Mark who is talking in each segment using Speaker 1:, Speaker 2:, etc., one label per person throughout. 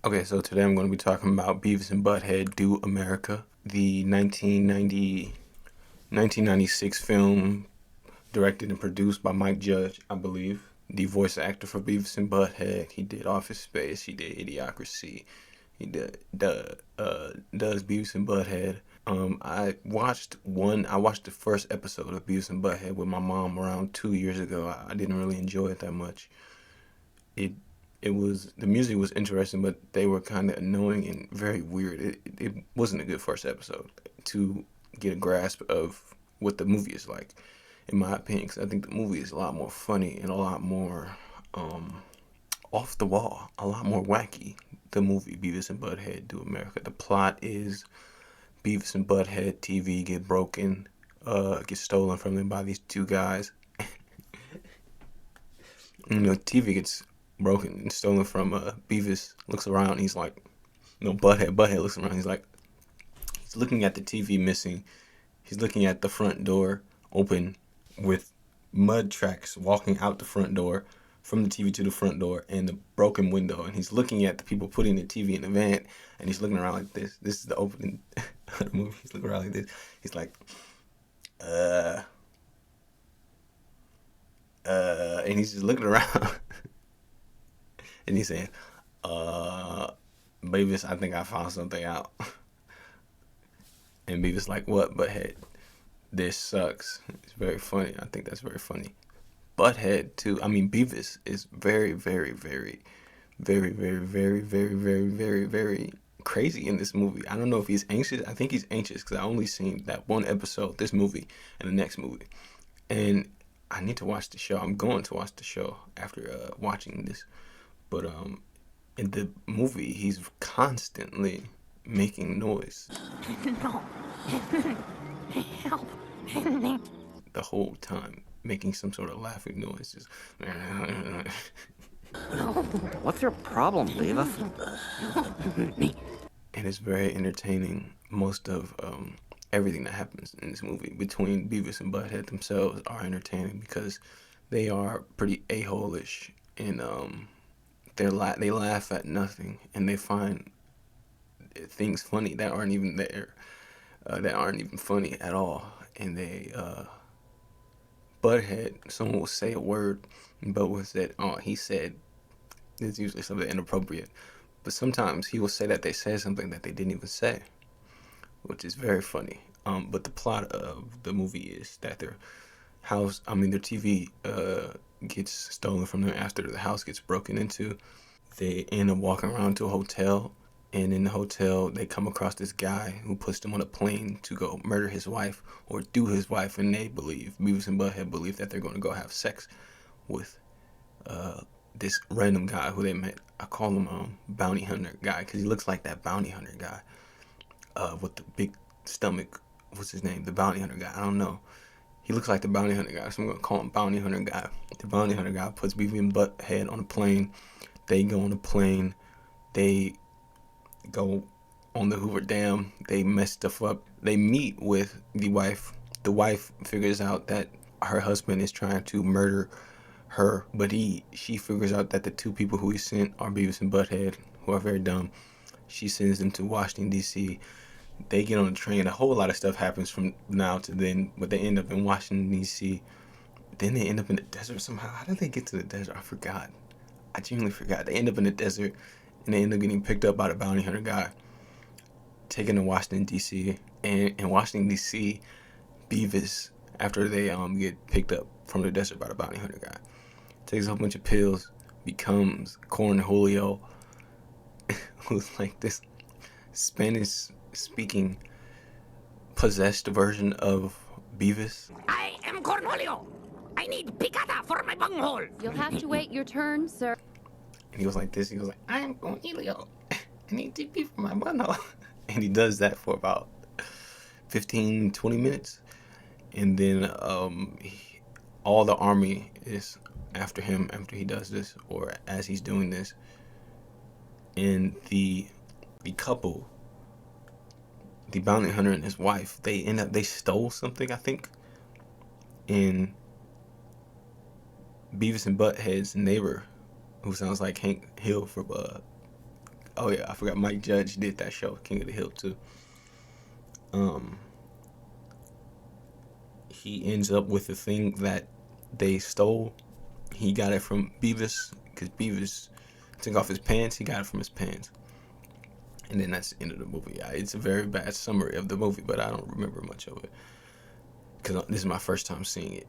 Speaker 1: Okay, so today I'm going to be talking about Beavis and Butthead Do America, the 1996 film directed and produced by Mike Judge, I believe. The voice actor for Beavis and Butthead. He did Office Space, he did Idiocracy, he does Beavis and Butthead. I watched the first episode of Beavis and Butthead with my mom around 2 years ago. I didn't really enjoy it that much. it it was the music was interesting, but they were kind of annoying and very weird. It wasn't a good first episode to get a grasp of what the movie is like, in my opinion. Because I think the movie is a lot more funny and a lot more off the wall, a lot more wacky. The movie Beavis and Butthead Do America. The plot is Beavis and Butthead TV get broken, get stolen from them by these two guys. TV gets broken and stolen from Beavis. Looks around, he's like, Butthead looks around, he's looking at the TV missing. He's looking at the front door open with mud tracks walking out the front door from the TV to the front door and the broken window. And he's looking at the people putting the TV in the van, and he's looking around like this. This is the opening of the movie. He's looking around like this. He's like, and he's just looking around. And he's saying, Beavis, I think I found something out. And Beavis like, what, Butthead? This sucks. It's very funny. I think that's very funny. Butthead too. I mean, Beavis is very, very, very, very, very, very, very, very, very, very crazy in this movie. I don't know if he's anxious. I think he's anxious because I only seen that one episode, this movie, and the next movie. And I need to watch the show. I'm going to watch the show after watching this. But in the movie, he's constantly making noise. No. Help. The whole time, making some sort of laughing noise. Just
Speaker 2: What's your problem, Beavis?
Speaker 1: and it's very entertaining. Most of everything that happens in this movie between Beavis and Butthead themselves are entertaining because they are pretty a-hole-ish, and they laugh at nothing, and they find things funny that aren't even there, that aren't even funny at all. And they Butthead, someone will say a word, but was that, oh, he said, it's usually something inappropriate. But sometimes he will say that they said something that they didn't even say, which is very funny. But the plot of the movie is that their TV gets stolen from them after the house gets broken into. They end up walking around to a hotel, and in the hotel they come across this guy who puts them on a plane to go murder his wife or do his wife, and Beavis and Butthead believe that they're going to go have sex with this random guy who they met. I call him bounty hunter guy because he looks like that bounty hunter guy with the big stomach. What's his name? The bounty hunter guy. I don't know. He looks like the bounty hunter guy, so I'm going to call him bounty hunter guy. The bounty hunter guy puts Beavis and Butthead on a plane. They go on a plane. They go on the Hoover Dam. They mess stuff up. They meet with the wife. The wife figures out that her husband is trying to murder her, but she figures out that the two people who he sent are Beavis and Butthead, who are very dumb. She sends them to Washington, D.C. They get on the train. A whole lot of stuff happens from now to then, but they end up in Washington, D.C. Then they end up in the desert somehow. How did they get to the desert? I forgot. I genuinely forgot. They end up in the desert, and they end up getting picked up by the bounty hunter guy, taken to Washington, D.C. And in Washington, D.C., Beavis, after they get picked up from the desert by the bounty hunter guy, takes a whole bunch of pills, becomes Corn Julio, who's like this Spanish-speaking possessed version of Beavis.
Speaker 3: I am Cornholio. I need picata for my bunghole.
Speaker 4: You'll have to wait your turn, sir.
Speaker 1: And he goes like this. He goes like, I am Cornelio. I need TP for my bunghole. And he does that for about 15, 20 minutes. And then all the army is after him after he does this, or as he's doing this. And the couple, the bounty hunter and his wife, they stole something, I think. And Beavis and Butthead's neighbor, who sounds like Hank Hill from Oh yeah, I forgot Mike Judge did that show, King of the Hill too. Um, he ends up with the thing that they stole. He got it from Beavis because Beavis took off his pants. He got it from his pants, and then that's the end of the movie. It's a very bad summary of the movie, but I don't remember much of it because this is my first time seeing it.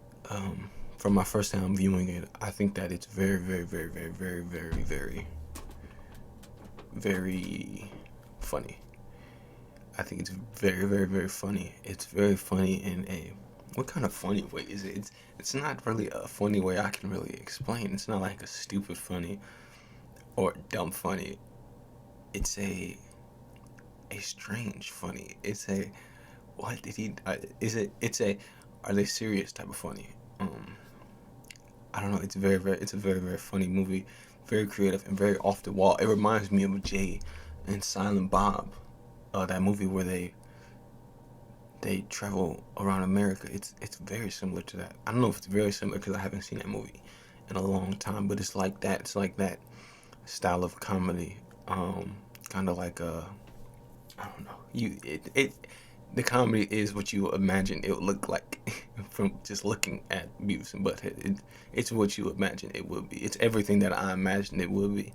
Speaker 1: From my first time viewing it, I think that it's very, very, very, very, very, very, very, very funny. I think it's very, very, very funny. It's very funny in a what kind of funny way is it? It's not really a funny way I can really explain. It's not like a stupid funny or dumb funny. It's a strange funny. It's a what did he? Is it? It's a are they serious type of funny? I don't know. It's very, very. It's a very, very funny movie. Very creative and very off the wall. It reminds me of Jay and Silent Bob. That movie where they travel around America. It's very similar to that. I don't know if it's very similar because I haven't seen that movie in a long time, but it's like that. It's like that style of comedy. Kind of like I don't know. The comedy is what you imagine it would look like from just looking at Beavis and Butthead. It's what you imagine it would be. It's everything that I imagined it would be.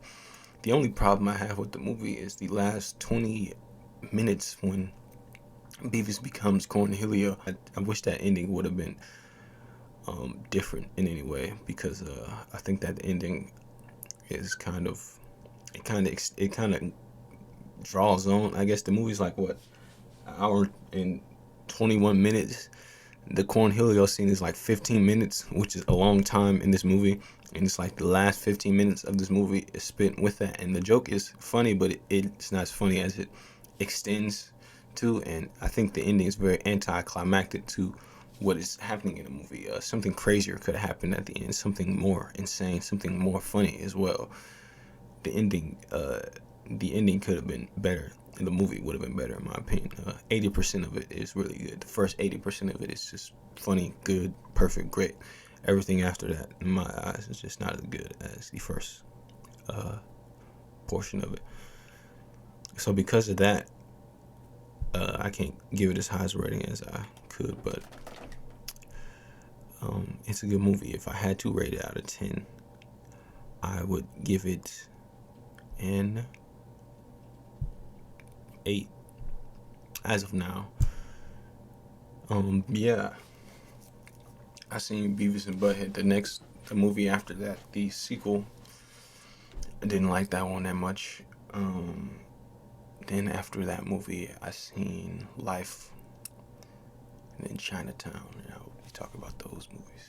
Speaker 1: The only problem I have with the movie is the last 20 minutes when Beavis becomes Cornelio. I wish that ending would have been different in any way because I think that the ending is it kind of draws on. I guess the movie's like what an hour and 21 minutes. The Cornelio scene is like 15 minutes, which is a long time in this movie. And it's like the last 15 minutes of this movie is spent with that. And the joke is funny, but it's not as funny as it extends to. And I think the ending is very anticlimactic to what is happening in the movie. Something crazier could have happened at the end. Something more insane. Something more funny as well. The ending could have been better. And the movie would have been better in my opinion. 80% of it is really good. The first 80% of it is just funny, good, perfect, great. Everything after that, in my eyes, is just not as good as the first portion of it. So because of that, I can't give it as high as a rating as I could, but it's a good movie. If I had to rate it out of 10, I would give it an 8 as of now. Yeah, I seen Beavis and Butthead. The movie after that, the sequel, I didn't like that one that much. Then after that movie, I seen Life and then Chinatown. You know, we talk about those movies.